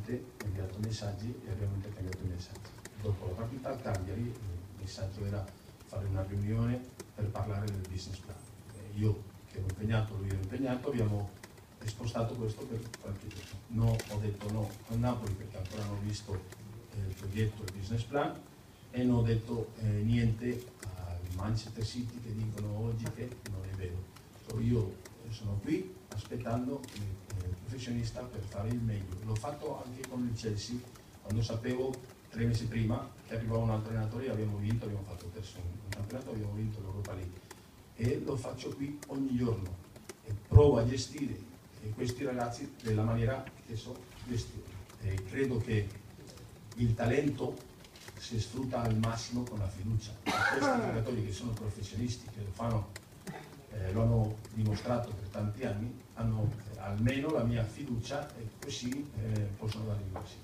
volte ho inviato messaggi e abbiamo intercambiato messaggi. Dopo la partita al Cagliari il messaggio era fare una riunione per parlare del business plan. Io che ero impegnato, lui era impegnato, abbiamo spostato questo per qualche giorno. No, ho detto no a Napoli perché ancora non ho visto il progetto, il business plan, e non ho detto niente al Manchester City che dicono oggi che non è vero. Io sono qui aspettando il professionista per fare il meglio. L'ho fatto anche con il Chelsea, quando sapevo 3 mesi prima che arrivava un altro allenatore e abbiamo vinto, abbiamo fatto terzo un campionato, abbiamo vinto l'Europa League. E lo faccio qui ogni giorno e provo a gestire questi ragazzi della maniera che so gestire. E credo che il talento si sfrutta al massimo con la fiducia. Questi giocatori che sono professionisti, che lo fanno, lo hanno dimostrato per tanti anni, hanno almeno la mia fiducia e così possono dare il massimo.